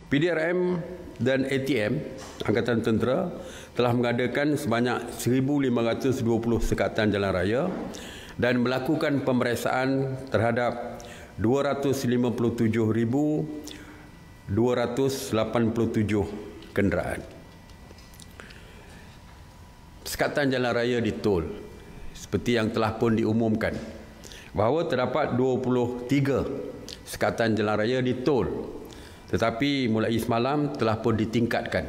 PDRM dan ATM Angkatan Tentera telah mengadakan sebanyak 1,520 sekatan jalan raya dan melakukan pemeriksaan terhadap 257,287 kenderaan. Sekatan jalan raya di tol seperti yang telah pun diumumkan bahawa terdapat 23 sekatan jalan raya di tol, tetapi mulai semalam telah pun ditingkatkan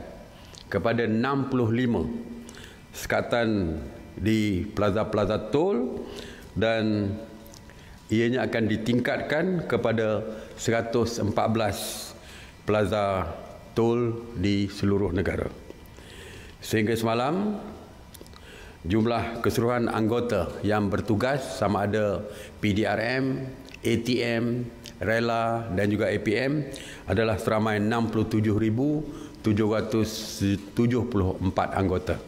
kepada 65 sekatan di plaza-plaza tol dan ianya akan ditingkatkan kepada 114 plaza tol di seluruh negara. Sehingga semalam, jumlah keseluruhan anggota yang bertugas sama ada PDRM, ATM, Rela dan juga APM adalah seramai 67,774 anggota.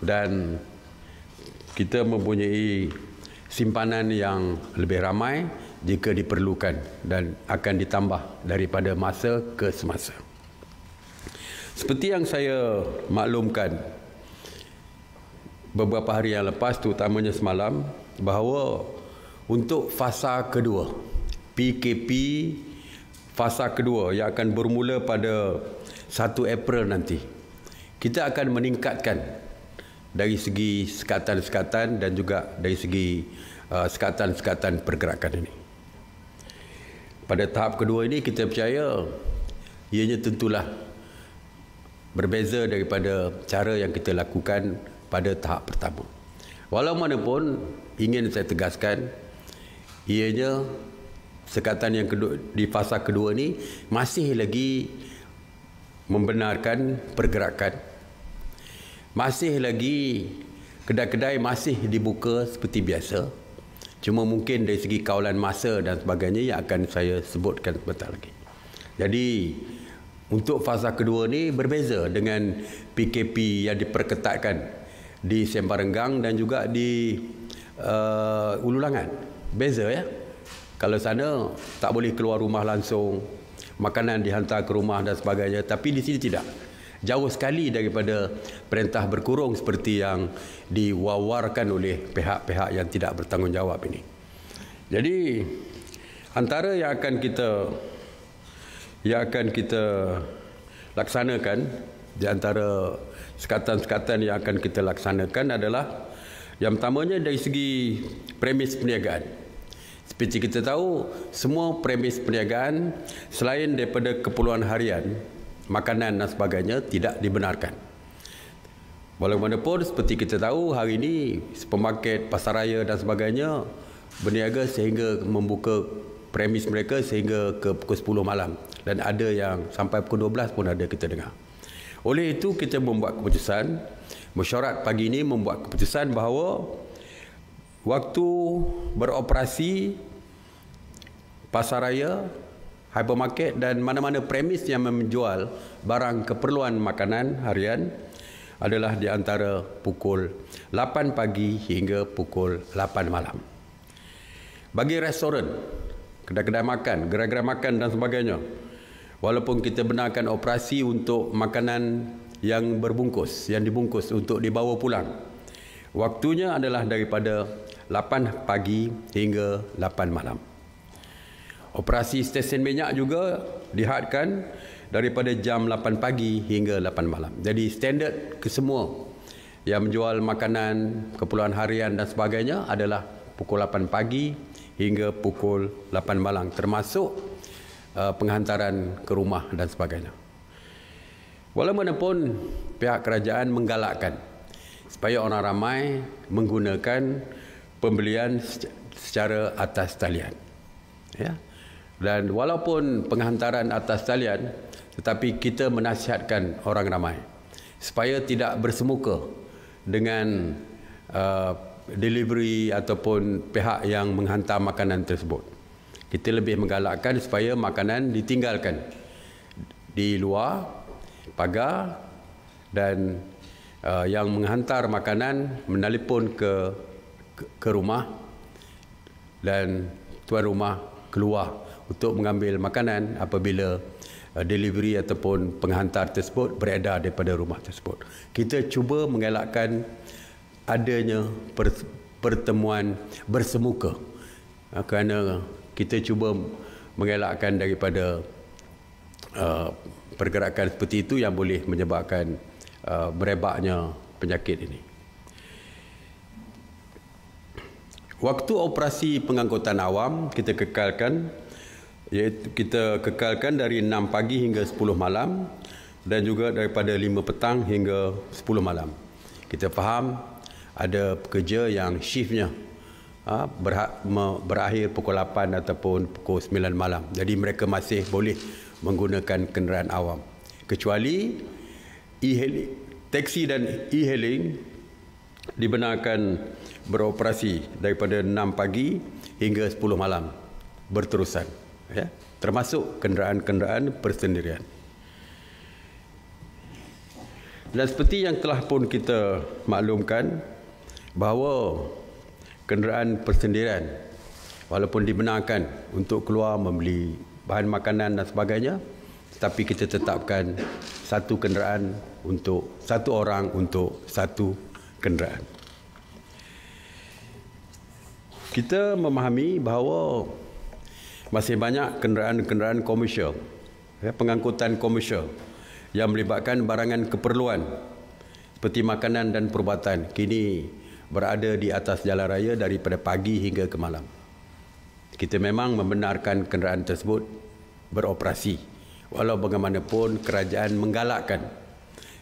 Dan kita mempunyai simpanan yang lebih ramai jika diperlukan dan akan ditambah daripada masa ke semasa. Seperti yang saya maklumkan beberapa hari yang lepas, terutamanya semalam, bahawa untuk fasa kedua, PKP fasa kedua yang akan bermula pada 1 April nanti, kita akan meningkatkan dari segi sekatan-sekatan dan juga dari segi sekatan-sekatan pergerakan ini. Pada tahap kedua ini kita percaya ianya tentulah berbeza daripada cara yang kita lakukan pada tahap pertama. Walau manapun ingin saya tegaskan, ianya sekatan yang kedua, di fasa kedua ini masih lagi membenarkan pergerakan. Masih lagi kedai-kedai masih dibuka seperti biasa. Cuma mungkin dari segi kawalan masa dan sebagainya yang akan saya sebutkan sebentar lagi. Jadi untuk fasa kedua ini berbeza dengan PKP yang diperketatkan di Sembarenggang dan juga di Ulu Langat. Beza ya. Kalau sana tak boleh keluar rumah langsung, makanan dihantar ke rumah dan sebagainya. Tapi di sini tidak. Jauh sekali daripada perintah berkurung seperti yang diwawarkan oleh pihak-pihak yang tidak bertanggungjawab ini. Jadi antara yang akan kita laksanakan, di antara sekatan-sekatan yang akan kita laksanakan adalah yang pertamanya dari segi premis perniagaan. Seperti kita tahu, semua premis perniagaan selain daripada keperluan harian, makanan dan sebagainya tidak dibenarkan. Walaupun seperti kita tahu, hari ini supermarket, pasaraya dan sebagainya berniaga sehingga membuka premis mereka sehingga ke pukul 10 malam. Dan ada yang sampai pukul 12 pun ada kita dengar. Oleh itu kita membuat keputusan, mesyuarat pagi ini membuat keputusan bahawa waktu beroperasi pasaraya, hypermarket dan mana-mana premis yang menjual barang keperluan makanan harian adalah di antara pukul 8 pagi hingga pukul 8 malam. Bagi restoran, kedai-kedai makan, gerai-gerai makan dan sebagainya, walaupun kita benarkan operasi untuk makanan yang berbungkus, yang dibungkus untuk dibawa pulang, waktunya adalah daripada 8 pagi hingga 8 malam. Operasi stesen minyak juga dihadkan daripada jam 8 pagi hingga 8 malam. Jadi standard kesemua yang menjual makanan, keperluan harian dan sebagainya adalah pukul 8 pagi hingga pukul 8 malam, termasuk penghantaran ke rumah dan sebagainya. Walaupun pihak kerajaan menggalakkan supaya orang ramai menggunakan pembelian secara atas talian. Ya. Dan walaupun penghantaran atas talian, tetapi kita menasihatkan orang ramai supaya tidak bersemuka dengan delivery ataupun pihak yang menghantar makanan tersebut. Kita lebih menggalakkan supaya makanan ditinggalkan di luar pagar dan yang menghantar makanan menelpon ke rumah dan tuan rumah keluar untuk mengambil makanan apabila delivery ataupun penghantar tersebut beredar daripada rumah tersebut. Kita cuba mengelakkan adanya pertemuan bersemuka, kerana kita cuba mengelakkan daripada pergerakan seperti itu yang boleh menyebabkan merebaknya penyakit ini. Waktu operasi pengangkutan awam kita kekalkan, iaitu kita kekalkan dari 6 pagi hingga 10 malam dan juga daripada 5 petang hingga 10 malam. Kita faham ada pekerja yang shiftnya berakhir pukul 8 ataupun pukul 9 malam. Jadi mereka masih boleh menggunakan kenderaan awam. Kecuali taksi dan e-hailing dibenarkan beroperasi daripada 6 pagi hingga 10 malam berterusan, ya, termasuk kenderaan-kenderaan persendirian. Dan seperti yang telah pun kita maklumkan bahawa kenderaan persendirian walaupun dibenarkan untuk keluar membeli bahan makanan dan sebagainya, tetapi kita tetapkan satu kenderaan untuk satu orang untuk satu kenderaan. Kita memahami bahawa masih banyak kenderaan-kenderaan komersial, pengangkutan komersial yang melibatkan barangan keperluan seperti makanan dan perubatan kini berada di atas jalan raya daripada pagi hingga ke malam. Kita memang membenarkan kenderaan tersebut beroperasi, walau bagaimanapun kerajaan menggalakkan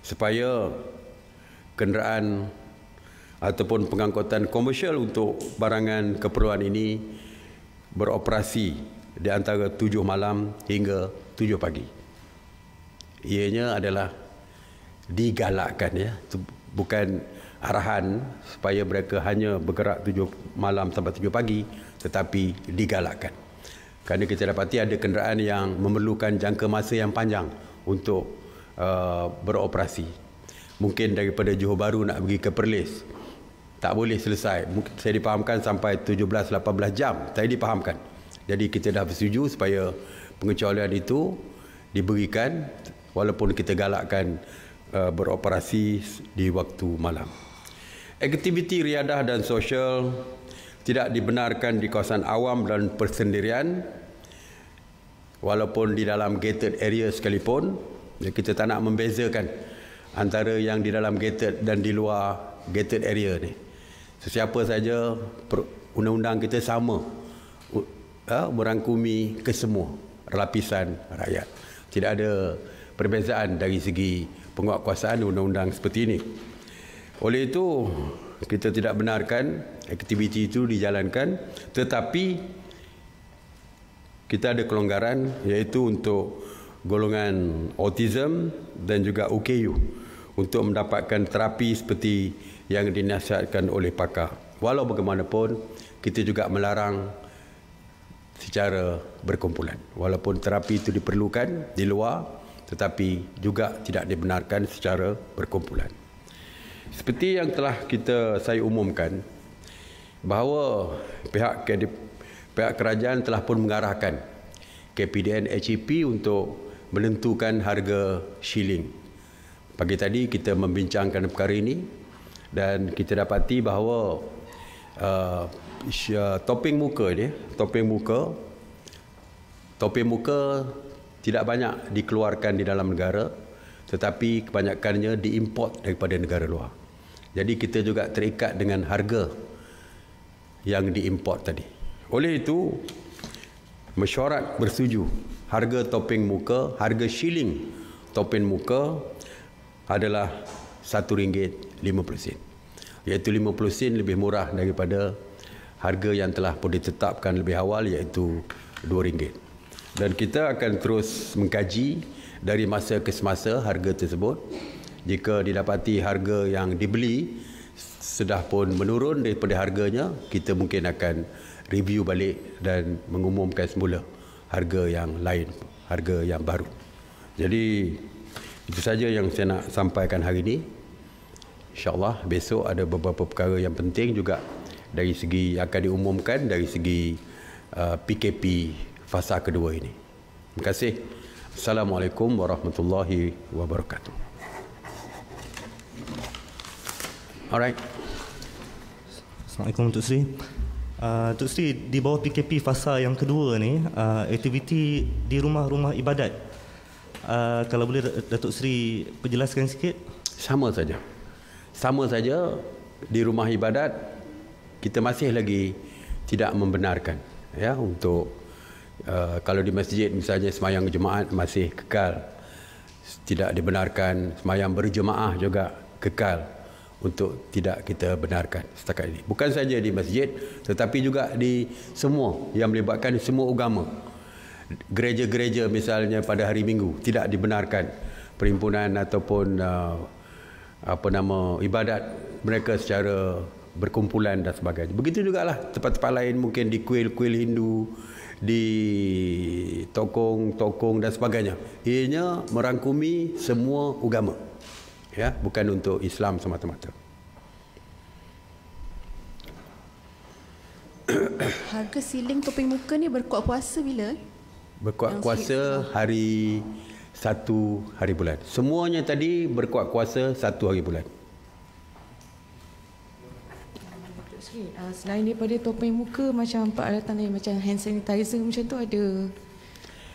supaya kenderaan ataupun pengangkutan komersial untuk barangan keperluan ini beroperasi di antara 7 malam hingga 7 pagi. Ianya adalah digalakkan, ya, bukan arahan supaya mereka hanya bergerak 7 malam sampai 7 pagi, tetapi digalakkan. Kerana kita dapati ada kenderaan yang memerlukan jangka masa yang panjang untuk beroperasi. Mungkin daripada Johor Bahru nak pergi ke Perlis, tak boleh selesai. Saya dipahamkan sampai 17-18 jam. Saya dipahamkan. Jadi kita dah bersetuju supaya pengecualian itu diberikan walaupun kita galakkan beroperasi di waktu malam. Aktiviti riadah dan sosial tidak dibenarkan di kawasan awam dan persendirian walaupun di dalam gated area sekalipun. Kita tak nak membezakan antara yang di dalam gated dan di luar gated area ni. Sesiapa saja undang-undang kita sama, merangkumi kesemua lapisan rakyat. Tidak ada perbezaan dari segi penguatkuasaan undang-undang seperti ini. Oleh itu, kita tidak benarkan aktiviti itu dijalankan, tetapi kita ada kelonggaran, iaitu untuk golongan autism dan juga UKU untuk mendapatkan terapi seperti yang dinasihatkan oleh pakar. Walau bagaimanapun, kita juga melarang secara berkumpulan. Walaupun terapi itu diperlukan di luar, tetapi juga tidak dibenarkan secara berkumpulan. Seperti yang telah saya umumkan, bahawa pihak kerajaan telah pun mengarahkan KPDN HEP untuk menentukan harga shilling. Pagi tadi kita membincangkan perkara ini dan kita dapati bahawa topeng muka tidak banyak dikeluarkan di dalam negara, tetapi kebanyakannya diimport daripada negara luar. Jadi kita juga terikat dengan harga yang diimport tadi. Oleh itu, mesyuarat bersetuju harga topeng muka, harga shilling topeng muka adalah RM1.50, iaitu 50 sen lebih murah daripada harga yang telah pun ditetapkan lebih awal, iaitu RM2. Dan kita akan terus mengkaji dari masa ke semasa harga tersebut. Jika didapati harga yang dibeli sudah pun menurun daripada harganya, kita mungkin akan review balik dan mengumumkan semula harga yang lain, harga yang baru. Jadi itu saja yang saya nak sampaikan hari ini. InsyaAllah besok ada beberapa perkara yang penting juga dari segi akan diumumkan dari segi PKP fasa kedua ini. Terima kasih Assalamualaikum warahmatullahi wabarakatuh. Alright. Assalamualaikum Tuk Sri. Tuk Sri, di bawah PKP fasa yang kedua ni, aktiviti di rumah-rumah ibadat, kalau boleh Datuk Sri perjelaskan sikit. Sama saja di rumah ibadat kita masih lagi tidak membenarkan, ya, untuk kalau di masjid misalnya semayang jemaat masih kekal, tidak dibenarkan. Semayang berjemaah juga kekal untuk tidak kita benarkan setakat ini. Bukan saja di masjid tetapi juga di semua yang melibatkan semua agama. Gereja-gereja misalnya pada hari Minggu tidak dibenarkan perhimpunan ataupun ibadat mereka secara berkumpulan dan sebagainya. Begitu jugalah tempat-tempat lain, mungkin di kuil-kuil Hindu, di tokong-tokong dan sebagainya. Ianya merangkumi semua agama, ya, bukan untuk Islam semata-mata. Harga siling topeng muka ni berkuat puasa bila? Berkuat puasa hari 1 hari bulan. Semuanya tadi berkuat kuasa 1 hari bulan. Selain daripada topeng muka, macam peralatan lain macam hand sanitizer macam tu ada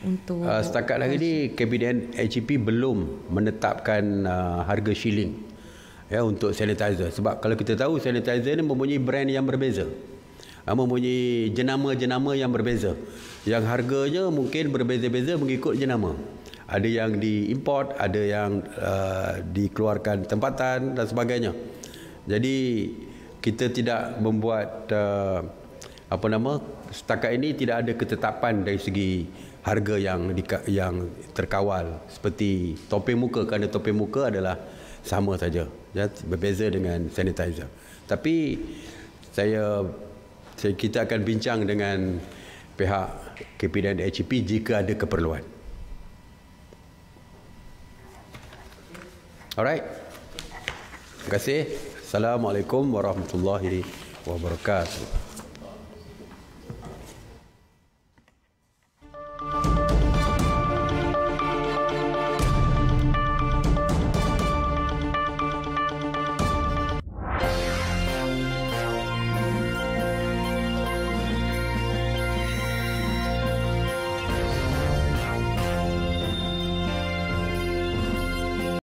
untuk setakat hari ini Kabinet HEP belum menetapkan harga shilling, ya, untuk sanitizer. Sebab kalau kita tahu sanitizer ni mempunyai brand yang berbeza, mempunyai jenama-jenama yang berbeza, yang harganya mungkin berbeza-beza mengikut jenama. Ada yang diimport, ada yang dikeluarkan tempatan dan sebagainya. Jadi kita tidak membuat setakat ini tidak ada ketetapan dari segi harga yang terkawal seperti topeng muka, kerana topeng muka adalah sama saja, ya, berbeza dengan sanitizer. Tapi kita akan bincang dengan pihak KP dan HEP jika ada keperluan. Alright. Terima kasih. Assalamualaikum warahmatullahi wabarakatuh.